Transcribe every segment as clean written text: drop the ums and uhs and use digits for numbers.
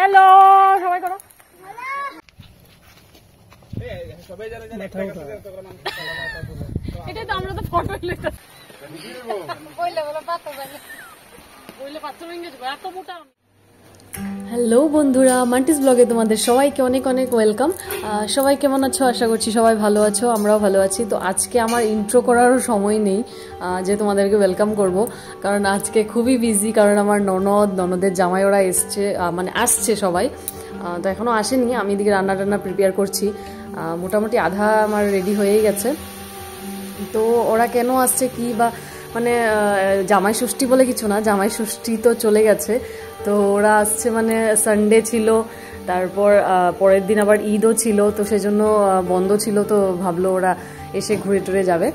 Hello সবাই করো। এটাই তো আমরা তো ফটো হ্যালো বন্ধুরা, মান্টিস ব্লগে তোমাদের সবাইকে অনেক অনেক ওয়েলকাম। সবাই কেমন আছো? আশা করছি সবাই ভালো আছো, আমরাও ভালো আছি। তো আজকে আমার ইন্ট্রো করারও সময় নেই যে তোমাদেরকে ওয়েলকাম করব, কারণ আজকে খুবই বিজি। কারণ আমার ননদের জামাই ওরা এসছে, মানে আসছে সবাই, তো এখনও আসেনি। আমি এদিকে রান্না টান্না প্রিপেয়ার করছি, মোটামুটি আধা আমার রেডি হয়েই গেছে। তো ওরা কেন আসছে কি বা মানে জামাই ষষ্ঠী বলে কিছু না, জামাই ষষ্ঠী তো চলে গেছে। তো ওরা আসছে মানে সানডে ছিল, তারপর পরের দিন আবার ঈদও ছিল, তো সেজন্য বন্ধ ছিল। তো ভাবলো ওরা এসে ঘুরে টুরে যাবে,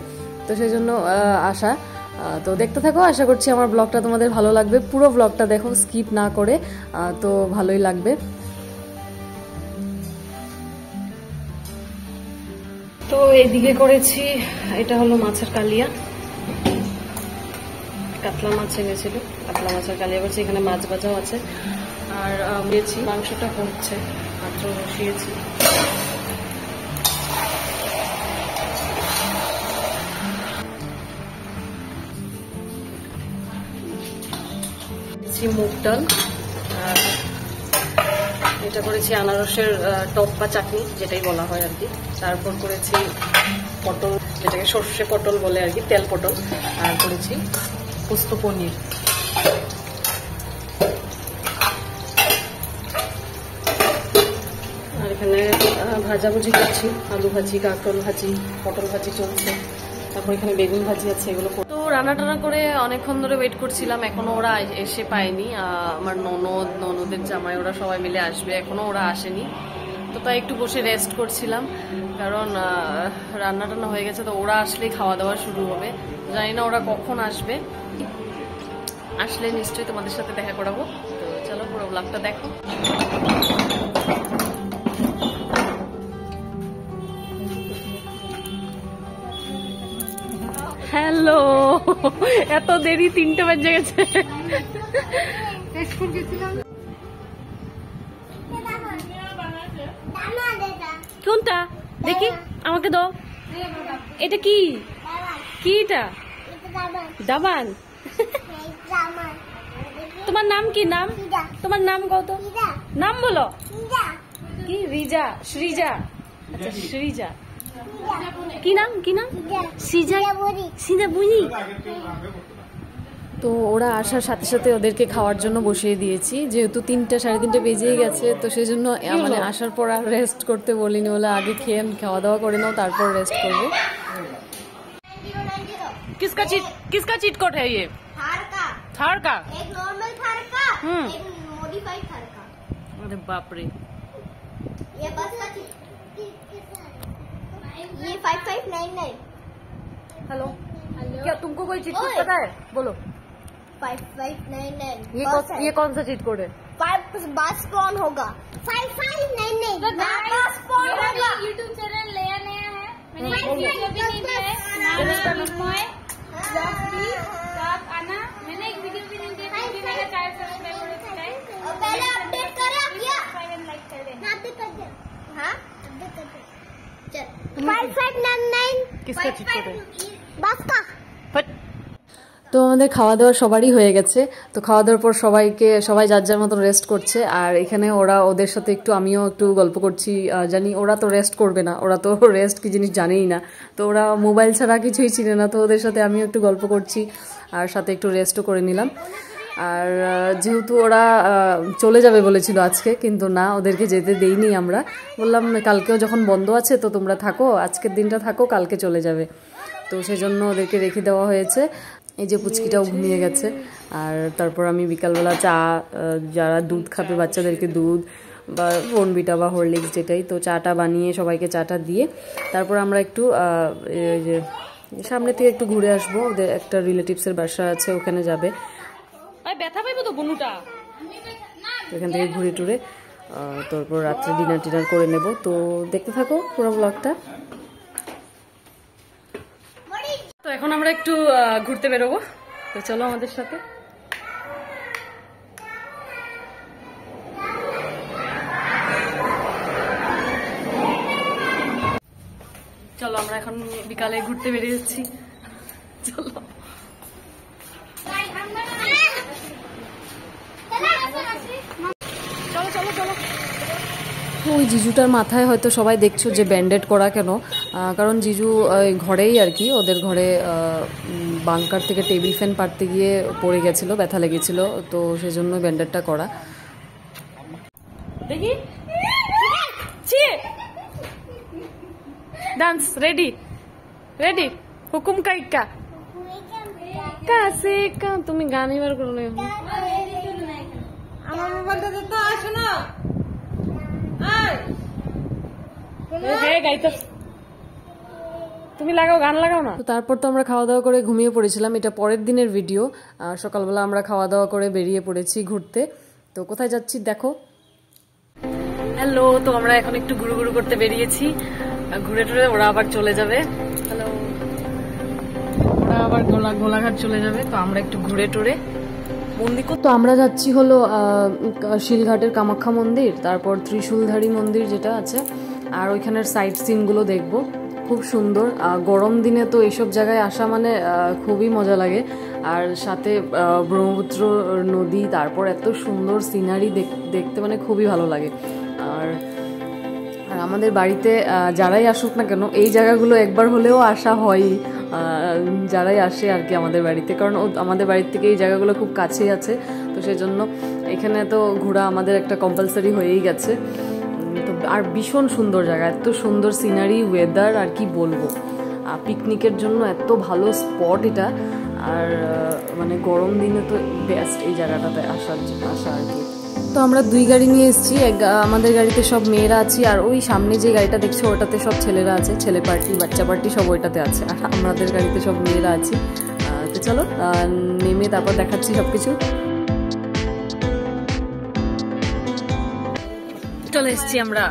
তো সেজন্য আসা। তো দেখতে থাকো, আশা করছি আমার ব্লগটা তোমাদের ভালো লাগবে। পুরো ব্লগটা দেখো, স্কিপ না করে, তো ভালোই লাগবে। তো এইদিকে করেছি, এটা হলো মাছের কালিয়া, কাতলা মাছ এনেছিল, কাতলা মাছের কালিয়া করছি। এখানে মাছ ভাজাও আছে, আর দিয়েছি মাংসটা হচ্ছে, মাত্র বসিয়েছি। মুগ ডাল, আর এটা করেছি আনারসের টক বা চাটনি, যেটাই বলা হয় আর কি। তারপর করেছি পটল, যেটাকে সর্ষে পটল বলে আর কি, তেল পটল। আর করেছি পোস্ত পনির। আর এখানে ভাজাভুজি করছি, আলু ভাজি, কাঁকরোল ভাজি, পটল ভাজি চলছে। তারপর এখানে বেগুন ভাজি আছে, এগুলো। তো রান্না টান্না করে অনেকক্ষণ ধরে ওয়েট করছিলাম, এখনো ওরা এসে পায়নি। আমার ননদের জামাই ওরা সবাই মিলে আসবে, এখনো ওরা আসেনি। তো তাই একটু বসে রেস্ট করছিলাম, কারণ রান্না টান্না হয়ে গেছে। তো ওরা আসলেই খাওয়া দাওয়া শুরু হবে, জানি না ওরা কখন আসবে। আসলে নিশ্চয়ই তোমাদের সাথে দেখা করাবো। তো চলো পুরো ব্লগটা দেখো। হ্যালো, এত দেরি, 3টে বেজে গেছে। কোনটা দেখি, আমাকে দাও। এটা কি কি এটা? দাবান। তোমার নাম কি? নাম তোমার নাম কত? নাম বলো। কি? রিজা, সৃজা। আচ্ছা সৃজা। কি নাম? কি নাম? সিজা বুনি। তো ওরা আসার সাথে সাথে ওদেরকে খাওয়ার জন্য বসিয়ে দিয়েছি, যেহেতু 3টা 3:30 বেজেই গেছে। তো সেই জন্য মানে আসার পর আর রেস্ট করতে বলিনি, বলে আগে খাওয়া দাওয়া করে নাও, তারপর রেস্ট করবে। किसका चीट कोड है ये? थार का। एक नॉर्मल थार का, एक मॉडिफाइड थार का। अरे बाप रे। ये बस का ये 5599। हेलो, क्या तुमको कोई चीट कोड पता है? बोलो। 5599। ये कौन सा चीट कोड है? 5 बस कौन होगा? 5599 बस कौन होगा? YouTube चैनल नया है, मैंने वीडियो भी नहीं दिया है। आना, मैंने एक वीडियो भी नहीं देखा, अभी मैंने 4 सब्सक्राइबर है। पहले अपडेट करा क्या? 5 लाइक कर दे। अपडेट कर दे। हां अपडेट कर दे। चल 5599 किसका चीट कोड है? बस का। তো আমাদের খাওয়া দাওয়া সবারই হয়ে গেছে। তো খাওয়া দাওয়ার পর সবাই যার যার মতো রেস্ট করছে। আর এখানে ওদের সাথে আমিও একটু গল্প করছি। জানি ওরা তো রেস্ট করবে না, ওরা তো রেস্ট কি জিনিস জানেই না। তো ওরা মোবাইল ছাড়া কিছুই ছিল না। তো ওদের সাথে আমিও একটু গল্প করছি, আর সাথে একটু রেস্টও করে নিলাম। আর যেহেতু ওরা চলে যাবে বলেছিল আজকে, কিন্তু না, ওদেরকে যেতে দেইনি আমরা। বললাম কালকেও যখন বন্ধ আছে তো তোমরা থাকো, আজকের দিনটা থাকো, কালকে চলে যাবে। তো সেজন্য ওদেরকে রেখে দেওয়া হয়েছে। এই যে পুচকিটাও ঘুমিয়ে গেছে। আর তারপর আমি বিকালবেলা চা, যারা দুধ খাবে বাচ্চাদেরকে দুধ বা বনবিটা বা হরলিক্স যেটাই, তো চাটা বানিয়ে সবাইকে চাটা দিয়ে তারপর আমরা একটু যে সামনে থেকে একটু ঘুরে আসবো। ওদের একটা রিলেটিভসের বাসা আছে, ওখানে যাবে। ব্যথা পাইবো তো বনুটা। এখান থেকে ঘুরে টুরে তারপর রাত্রে ডিনার করে নেব। তো দেখতে থাকো পুরো ব্লগটা। তো এখন আমরা একটু ঘুরতে বেরোবো, তো চলো আমাদের সাথে। এখন বিকালে ঘুরতে বেরিয়ে যাচ্ছি। চলো চলো চলো চলো। ওই জিজুটার মাথায় হয়তো সবাই দেখছো যে ব্যান্ডেড করা কেন, কারণ জিজু ঘরেই আর কি, ওদের ঘরে বাংকার থেকে টেবিল ফ্যান পাড়তে গিয়ে পড়ে গেছিলো, ব্যথা লেগেছিল, তো সেজন্য ব্যান্ডেডটা করা। দেখি ডান্স রেডি রেডি হুকুম কাইকা কাছে কা তুমি গান এবার করো না আমার মোবাইলটা তো আসে না। তুমি লাগাও, গান লাগাও না। তারপর তো আমরা খাওয়া দাওয়া করে ঘুমিয়ে পড়েছিলাম, এটা পরের দিনের ভিডিও। সকালবেলা আমরা খাওয়া দাওয়া করে বেরিয়ে পড়েছি ঘুরতে। তো কোথায় যাচ্ছি দেখো। হ্যালো, তো আমরা এখন একটু ঘুরু ঘুরু করতে বেরিয়েছি, ঘুরে টুরে ওরা আবার চলে যাবে। হ্যালো, ওরা আবার গোলাঘাট চলে যাবে, তো আমরা একটু ঘুরে টুরে মন্দির। তো আমরা যাচ্ছি হলো শিলঘাটের কামাখ্যা মন্দির, তারপর ত্রিশূলধারী মন্দির যেটা আছে, আর ওইখানের সাইট সিনগুলো দেখবো। খুব সুন্দর, গরম দিনে তো এইসব জায়গায় আসা মানে খুবই মজা লাগে। আর সাথে ব্রহ্মপুত্র নদী, তারপর এত সুন্দর সিনারি দেখতে মানে খুবই ভালো লাগে। আর আমাদের বাড়িতে যারাই আসুক না কেন এই জায়গাগুলো একবার হলেও আসা হয়ই, যারাই আসে আর কি আমাদের বাড়িতে, কারণ আমাদের বাড়ির থেকে এই জায়গাগুলো খুব কাছেই আছে, তো সেজন্য এখানে তো ঘোরা আমাদের একটা কম্পালসারি হয়েই গেছে। তো আর ভীষণ সুন্দর জায়গা, এত সুন্দর সিনারি, ওয়েদার, আর কি বলবো, পিকনিকের জন্য এত ভালো স্পট এটা। আর মানে গরম দিনে তো বেস্ট এই জায়গাটাতে আসা আর কি। তো আমরা 2 গাড়ি নিয়ে এসেছি, আমাদের গাড়িতে সব মেয়েরা আছি, আর ওই সামনে যে গাড়িটা দেখছো ওটাতে সব ছেলেরা আছে, ছেলে পার্টি বাচ্চা পার্টি সব ওইটাতে আছে, আর আমাদের গাড়িতে সব মেয়েরা আছি। তো চলো নেমে তারপর দেখাচ্ছি সবকিছু। চলে এসেছি আমরা।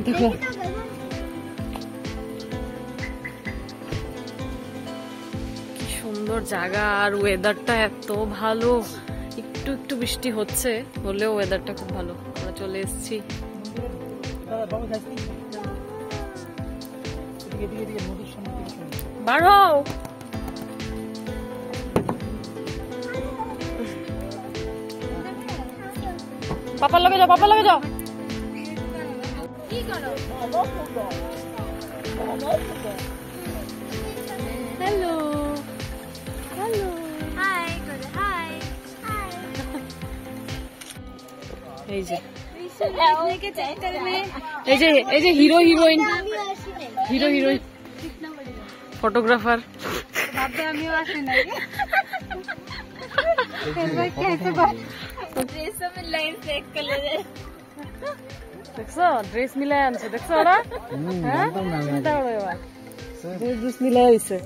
দেখো সুন্দর জায়গা, আর ওয়েদারটা এত ভালো, একটু একটু বৃষ্টি হচ্ছে হলেও ওয়েদারটা খুব ভালো। আমরা চলে এসেছি। বাড়ো পাপার লগে যাও, পাপার লগে যাও। Hello hello hi high. এই যে এই যে hero heroine, hero heroine, photographer. আমিও আসি না দেখছো ড্রেস মিলাই আনছে, দেখছো ওরা চিন্তা করো এবার ড্রেস মিলাই হয়েছে।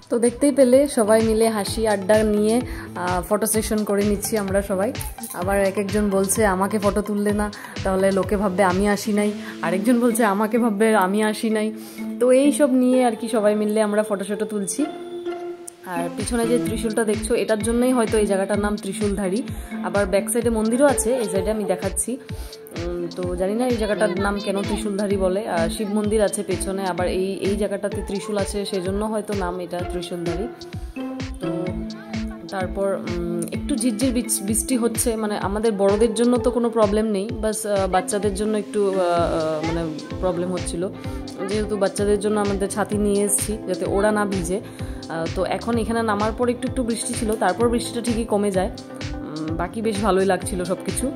তো দেখতেই পেলে সবাই মিলে হাসি আড্ডা নিয়ে ফটো সেশন করে নিচ্ছি আমরা সবাই। আবার এক একজন বলছে আমাকে ফটো তুললে না, তাহলে লোকে ভাববে আমি আসি নাই, আরেকজন বলছে আমাকে ভাববে আমি আসি নাই। তো এই সব নিয়ে আর কি সবাই মিলে আমরা ফটো তুলছি। আর পিছনে যে ত্রিশূলটা দেখছো এটার জন্যই হয়তো এই জায়গাটার নাম ত্রিশূলধারী। আবার ব্যাক সাইডে মন্দিরও আছে, এই সাইডে আমি দেখাচ্ছি। তো জানি না এই জায়গাটার নাম কেন ত্রিশূলধারী বলে। আর শিব মন্দির আছে পেছনে, আবার এই জায়গাটাতে ত্রিশূল আছে, সেজন্য হয়তো নাম এটা ত্রিশূলধারী। তো তারপর একটু ঝিরঝির বৃষ্টি হচ্ছে, মানে আমাদের বড়দের জন্য তো কোনো প্রবলেম নেই, বাস বাচ্চাদের জন্য একটু মানে প্রবলেম হচ্ছিল, যেহেতু বাচ্চাদের জন্য আমাদের ছাতি নিয়ে এসেছি যাতে ওরা না ভিজে। তো এখন এখানে নামার পর একটু বৃষ্টি ছিল, তারপর বৃষ্টিটা ঠিকই কমে যায়, বাকি বেশ ভালোই লাগছিল সব কিছু।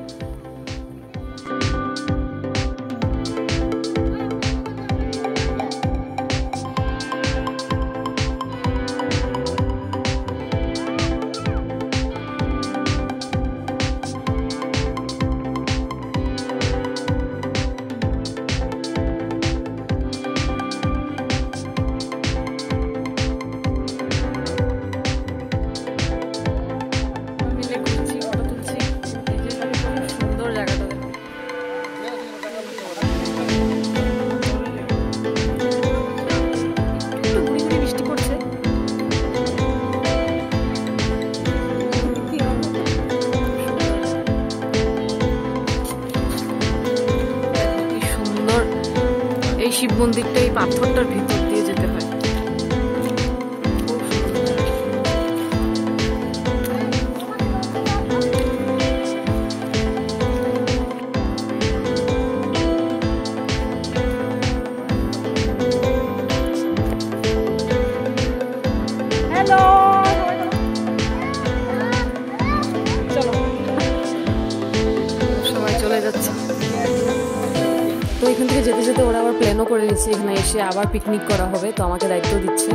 এই শিব মন্দিরটা এই পাথরটার ভিতর দিয়ে যেতে হয়। হ্যালো, চলো সবাই চলে যাচ্ছে। তো এখান থেকে যেতে যেতে ওরা আবার প্ল্যানও করে নিচ্ছে এখানে এসে আবার পিকনিক করা হবে, তো আমাকে দায়িত্ব দিচ্ছে।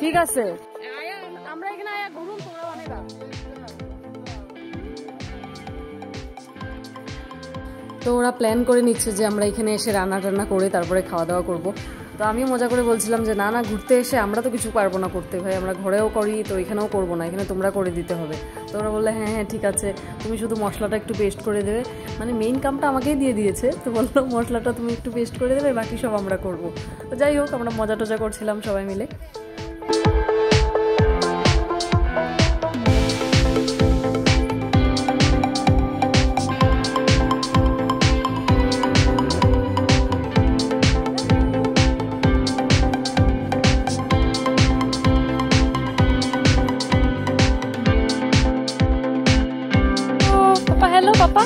ঠিক আছে, আমরা এখানে তো ওরা প্ল্যান করে নিচ্ছে যে আমরা এখানে এসে রান্না টান্না করে তারপরে খাওয়া দাওয়া করব। তো আমিও মজা করে বলছিলাম যে না না, ঘুরতে এসে আমরা তো কিছু পারবো না করতে, ভাই আমরা ঘরেও করি, তো এখানেও করবো না, এখানে তোমরা করে দিতে হবে। তো ওরা বললে হ্যাঁ হ্যাঁ ঠিক আছে, তুমি শুধু মশলাটা একটু পেস্ট করে দেবে, মানে মেইন কামটা আমাকেই দিয়ে দিয়েছে। তো বললো মশলাটা তুমি একটু পেস্ট করে দেবে, বাকি সব আমরা করবো। তো যাই হোক, আমরা মজা টজা করছিলাম সবাই মিলে। হ্যালো পাপা,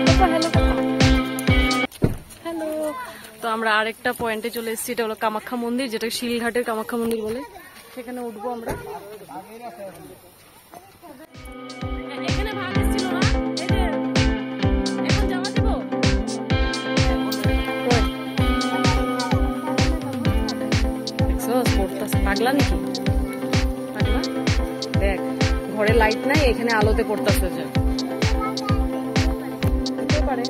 পাপা হ্যালো পাপা, হ্যালো। তো আমরা আরেকটা পয়েন্টে চলে এসেছি, এটা হলো কামাখ্যা মন্দির, যেটা শিলঘাটের কামাখ্যা মন্দির বলে। সেখানে উঠবো আমরা। এখানে ভাগ এসেছিল না, এই যে এখন যাওয়া দেবো। পাগলা নাকি? পাগলা দেখ, ঘরে লাইট নাই, এখানে আলোতে পড়তেছে যে পারে।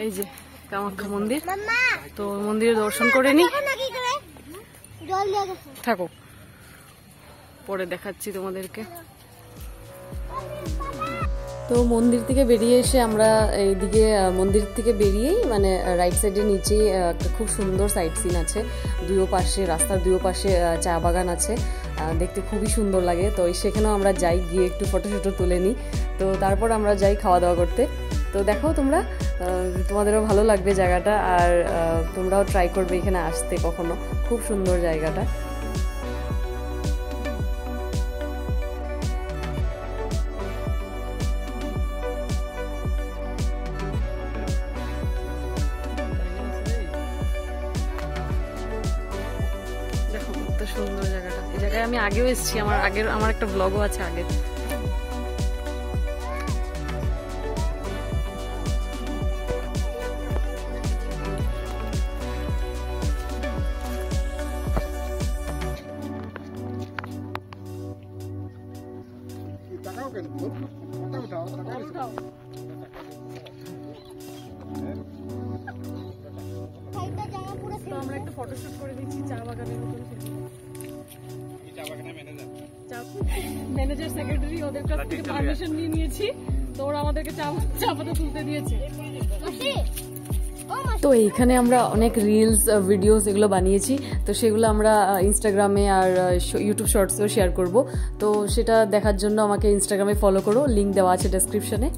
এই যে কামাখ্যা মন্দির, তো মন্দিরে দর্শন করে নি, থাকো পরে দেখাচ্ছি তোমাদেরকে। তো মন্দির থেকে বেরিয়ে এসে আমরা এইদিকে মন্দির থেকে বেরিয়েই মানে রাইট সাইডের নিচেই একটা খুব সুন্দর সাইট সিন আছে, দুই পাশে রাস্তার দুই পাশে চা বাগান আছে, দেখতে খুবই সুন্দর লাগে। তো সেখানেও আমরা যাই, গিয়ে একটু ফটো টটো তুলে নিই, তো তারপর আমরা যাই খাওয়া দাওয়া করতে। তো দেখো তোমরা, তোমাদেরও ভালো লাগবে জায়গাটা, আর তোমরাও ট্রাই করবে এখানে আসতে কখনো, খুব সুন্দর জায়গাটা। দেখো কত সুন্দর জায়গাটা, এই জায়গায় আমি আগেও এসেছি, আমার একটা ব্লগও আছে আগের। আমরা একটা ফটোশুট করে দিচ্ছি চা বাগানের মতন। ম্যানেজার সেক্রেটারি ওদের কাছ থেকে পারমিশন নিয়ে নিয়েছি, তো ওরা আমাদেরকে চা পাতা তুলতে দিয়েছে। তো এইখানে আমরা অনেক রিলস ভিডিওস এগুলো বানিয়েছি, তো সেগুলো আমরা ইনস্টাগ্রামে আর ইউটিউব শর্টসেও শেয়ার করব। তো সেটা দেখার জন্য আমাকে ইনস্টাগ্রামে ফলো করো, লিঙ্ক দেওয়া আছে ডেসক্রিপশনে।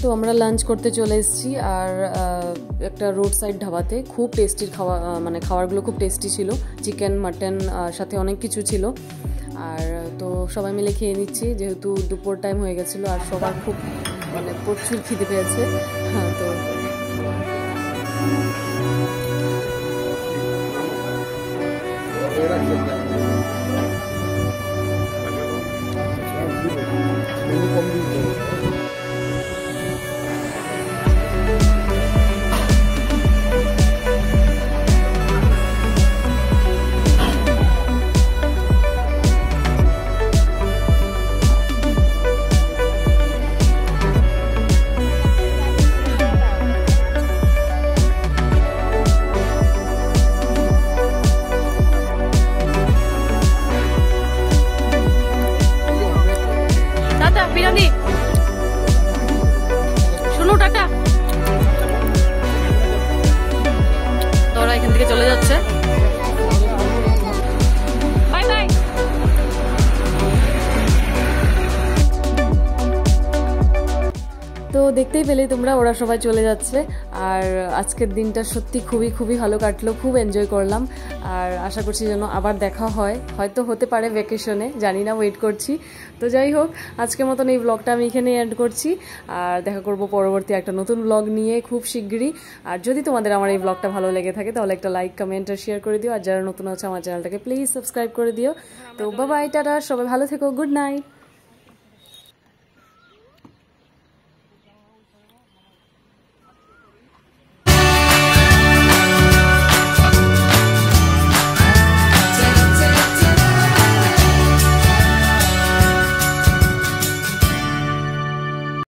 তো আমরা লাঞ্চ করতে চলে এসেছি, আর একটা রোড সাইড ঢাবাতে, খুব টেস্টির মানে খাবারগুলো খুব টেস্টি ছিল, চিকেন মাটন সাথে অনেক কিছু ছিল। আর তো সবাই মিলে খেয়ে নিচ্ছি, যেহেতু দুপুর টাইম হয়ে গেছিলো আর সবার খুব মানে প্রচুর খিদে পেয়েছে। হ্যাঁ, তো থেকে চলে যাচ্ছে। Bye bye. তো দেখতেই পেলে তোমরা, ওরা সবাই চলে যাচ্ছে। আর আজকের দিনটা সত্যি খুবই খুবই ভালো কাটলো, খুব এনজয় করলাম। আর আশা করছি যেন আবার দেখা হয়, হয়তো হতে পারে ভ্যাকেশনে, জানি না, ওয়েট করছি। তো যাই হোক, আজকের মতন এই ব্লগটা আমি এখানে এন্ড করছি। আর দেখা করব পরবর্তী একটা নতুন ব্লগ নিয়ে খুব শিগগিরই। আর যদি তোমাদের আমার এই ব্লগটা ভালো লেগে থাকে তাহলে একটা লাইক, কমেন্ট আর শেয়ার করে দিও। আর যারা নতুন আছে আমার চ্যানেলটাকে প্লিজ সাবস্ক্রাইব করে দিও। তো বাই বাই, টাটা, সবাই ভালো থেকো, গুড নাইট।